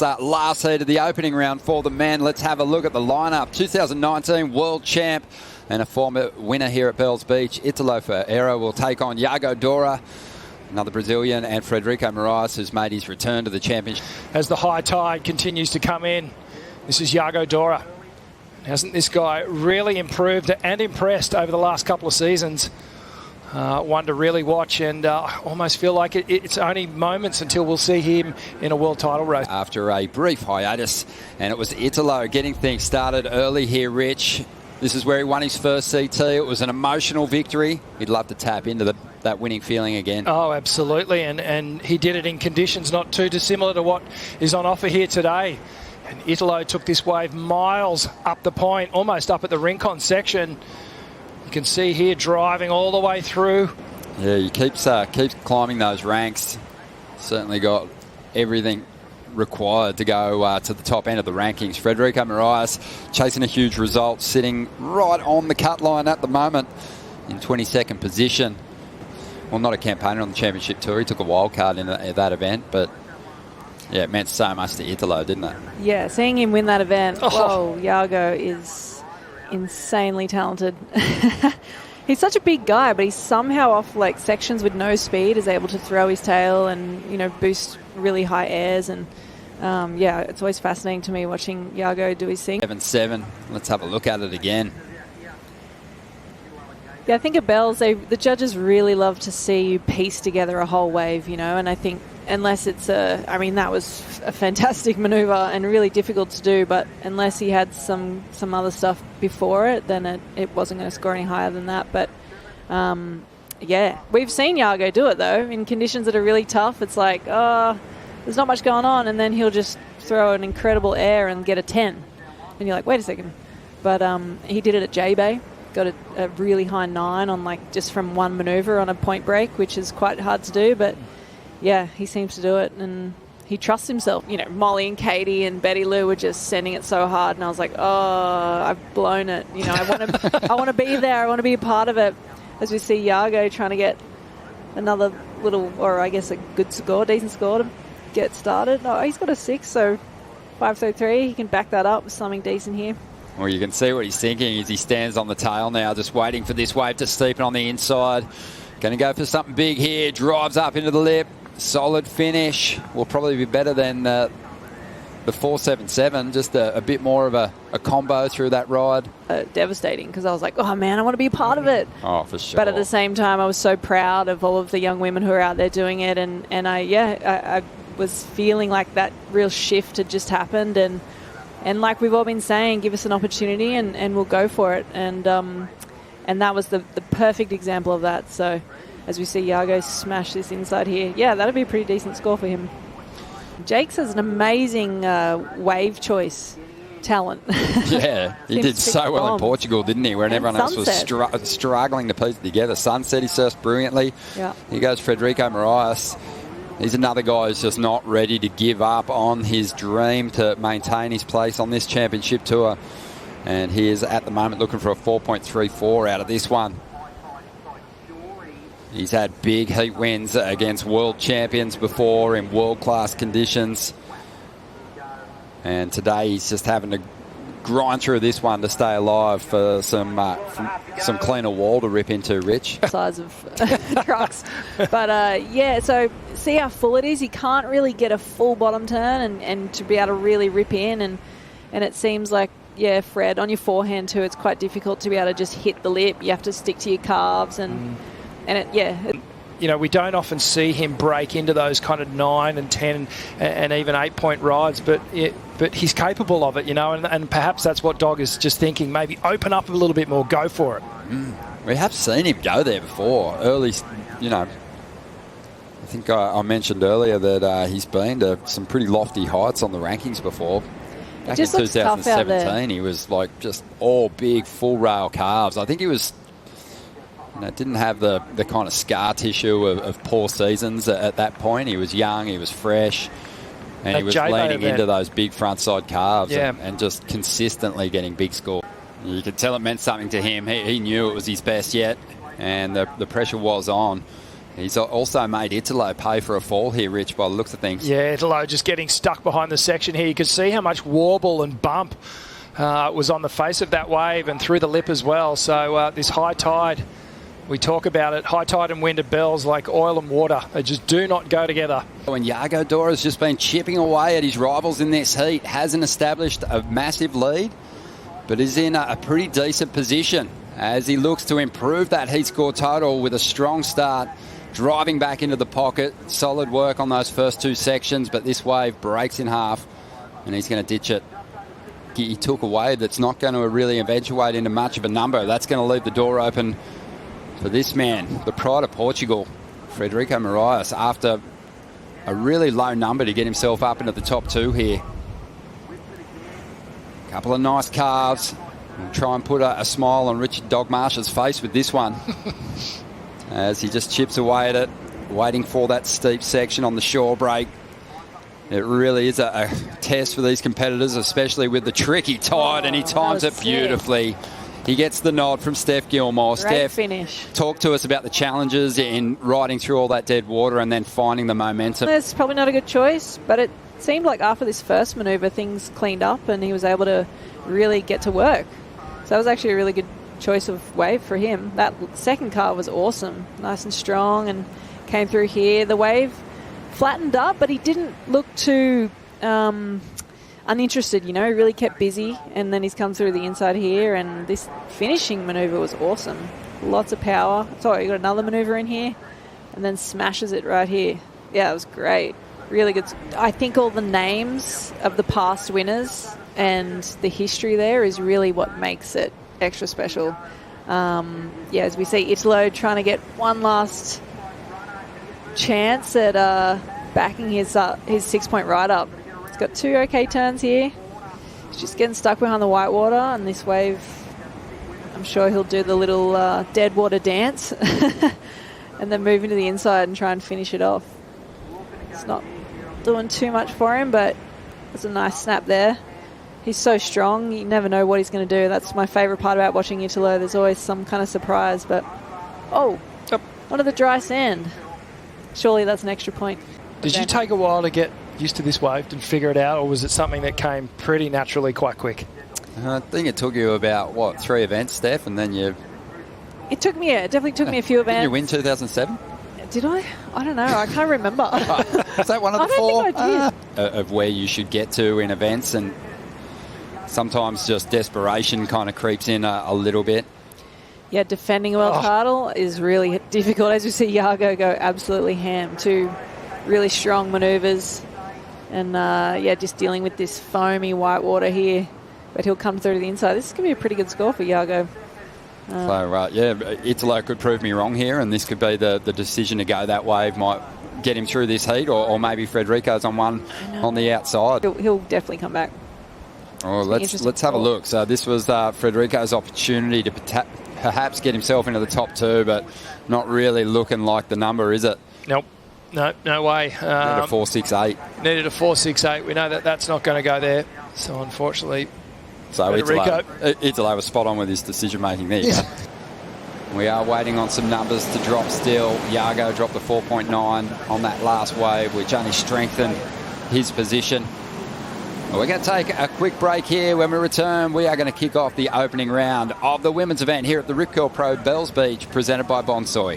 Last heat of the opening round for the men. Let's have a look at the lineup. 2019 world champ and a former winner here at Bells Beach, Italo Ferreira will take on Yago Dora, another Brazilian, and Frederico Morais, who's made his return to the championship. As the high tide continues to come in, this is Yago Dora. Hasn't this guy really improved and impressed over the last couple of seasons? One to really watch, and almost feel like it's only moments until we'll see him in a world title race. After a brief hiatus, and it was Italo getting things started early here, Rich. This is where he won his first CT. It was an emotional victory. He'd love to tap into that winning feeling again. Oh, absolutely, and he did it in conditions not too dissimilar to what is on offer here today. And Italo took this wave miles up the point, almost up at the Rincon section. You can see here driving all the way through. Yeah, he keeps climbing those ranks. Certainly got everything required to go to the top end of the rankings. Frederico Morais chasing a huge result, sitting right on the cut line at the moment in 22nd position. Well, not a campaigner on the championship tour. He took a wild card in that event, but yeah, it meant so much to Italo, didn't it? Yeah, seeing him win that event, whoa, Yago is insanely talented. He's such a big guy, but he's somehow off like sections with no speed, is able to throw his tail and, you know, boost really high airs. And yeah, it's always fascinating to me watching Yago do his thing. 7-7. Let's have a look at it again. Yeah, I think at Bells, the judges really love to see you piece together a whole wave, you know, and I think unless it's I mean, that was a fantastic maneuver and really difficult to do, but unless he had some other stuff before it, then it wasn't going to score any higher than that. But yeah, we've seen Yago do it though in conditions that are really tough. It's like, there's not much going on, and then he'll just throw an incredible air and get a 10, and you're like, wait a second. But he did it at J-Bay. Got a really high 9 on like just from one maneuver on a point break, which is quite hard to do, but yeah, he seems to do it, and he trusts himself. You know, Molly and Katie and Betty Lou were just sending it so hard, and I was like, oh, I've blown it. You know, I want to be there. I want to be a part of it. As we see Yago trying to get another little, or I guess a good score, decent score to get started. Oh, he's got a 6, so 5.33. He can back that up with something decent here. Well, you can see what he's thinking as he stands on the tail now, just waiting for this wave to steepen on the inside. Going to go for something big here. Drives up into the lip. Solid finish. Will probably be better than the 4.77. Just a bit more of a combo through that ride. Devastating, because I was like, oh man, I want to be a part of it. Oh, for sure. But at the same time, I was so proud of all of the young women who are out there doing it, and I was feeling like that real shift had just happened, and like we've all been saying, give us an opportunity and we'll go for it. And that was the perfect example of that. So as we see Yago smash this inside here, yeah, that'd be a pretty decent score for him. Jakes has an amazing wave choice talent. Yeah, he did so well in Portugal, didn't he? Where everyone else was struggling to piece it together. Sunset, he surfed brilliantly. Yeah. Here goes Frederico Morais. He's another guy who's just not ready to give up on his dream to maintain his place on this championship tour. And he is at the moment looking for a 4.34 out of this one. He's had big heat wins against world champions before in world-class conditions. And today he's just having to grind through this one to stay alive for some cleaner wall to rip into, Rich. Size of trucks. But yeah, so see how full it is? You can't really get a full bottom turn and to be able to really rip in. And it seems like, yeah, Fred, on your forehand too, it's quite difficult to be able to just hit the lip. You have to stick to your calves and it, yeah. You know, we don't often see him break into those kind of 9 and 10 and even 8-point rides, but he's capable of it, you know, and perhaps that's what Dog is just thinking. Maybe open up a little bit more, go for it. We have seen him go there before. Early, you know, I think I mentioned earlier that he's been to some pretty lofty heights on the rankings before. Back in 2017, he was like just all big, full rail calves. I think he was... You know, didn't have the kind of scar tissue of poor seasons at that point. He was young, he was fresh, and he was leaning into those big front side calves and just consistently getting big scores. You could tell it meant something to him. He knew it was his best yet, and the pressure was on. He's also made Italo pay for a fall here, Rich, by the looks of things. Yeah, Italo just getting stuck behind the section here. You could see how much warble and bump was on the face of that wave and through the lip as well. So this high tide, we talk about it, high tide and wind at Bells like oil and water. They just do not go together. When Yago Dora has just been chipping away at his rivals in this heat, hasn't established a massive lead, but is in a pretty decent position as he looks to improve that heat score total with a strong start, driving back into the pocket. Solid work on those first two sections, but this wave breaks in half and he's going to ditch it. He took a wave that's not going to really eventuate into much of a number. That's going to leave the door open for this man, the pride of Portugal, Frederico Morais, after a really low number to get himself up into the top two here. Couple of nice carves. We'll try and put a smile on Richard Dogmarsh's face with this one as he just chips away at it, waiting for that steep section on the shore break. It really is a test for these competitors, especially with the tricky tide, and he times it beautifully. He gets the nod from Steph Gilmore. Great Steph, finish. Talk to us about the challenges in riding through all that dead water and then finding the momentum. It's probably not a good choice, but it seemed like after this first manoeuvre, things cleaned up and he was able to really get to work. So that was actually a really good choice of wave for him. That second car was awesome, nice and strong, and came through here. The wave flattened up, but he didn't look too uninterested, you know. He really kept busy, and then he's come through the inside here, and this finishing manoeuvre was awesome. Lots of power. Sorry, you got another manoeuvre in here, and then smashes it right here. Yeah, it was great. Really good. I think all the names of the past winners and the history there is really what makes it extra special. Yeah, as we see Italo trying to get one last chance at backing his 6-point ride up. He's got two okay turns here. He's just getting stuck behind the white water, and this wave, I'm sure he'll do the little dead water dance and then move into the inside and try and finish it off. It's not doing too much for him, but it's a nice snap there. He's so strong, you never know what he's going to do. That's my favourite part about watching Italo. There's always some kind of surprise, but onto the dry sand. Surely that's an extra point. Did you take a while to get used to this wave and figure it out, or was it something that came pretty naturally quite quick? I think it took you about, 3 events, Steph, and then you... It definitely took me a few events. Did you win 2007? Did I? I don't know. I can't remember. Is that one of the four? I don't think I did. Of where you should get to in events, and sometimes just desperation kind of creeps in a little bit. Yeah, defending a world title is really difficult. As we see Yago go absolutely ham. Two really strong manoeuvres. And, just dealing with this foamy white water here. But he'll come through to the inside. This is going to be a pretty good score for Yago. Italo could prove me wrong here, and this could be the decision to go that wave. Might get him through this heat, or maybe Frederico's on one on the outside. He'll definitely come back. Oh, let's have a look. So this was Frederico's opportunity to perhaps get himself into the top two, but not really looking like the number, is it? Nope. No way. Needed a 4.68. Needed a 4.68. We know that's not going to go there. So unfortunately, so Italo was spot on with his decision making there. Yeah. We are waiting on some numbers to drop still. Yago dropped the 4.9 on that last wave, which only strengthened his position. We're going to take a quick break here. When we return, we are going to kick off the opening round of the women's event here at the Rip Curl Pro Bells Beach, presented by Bonsoy.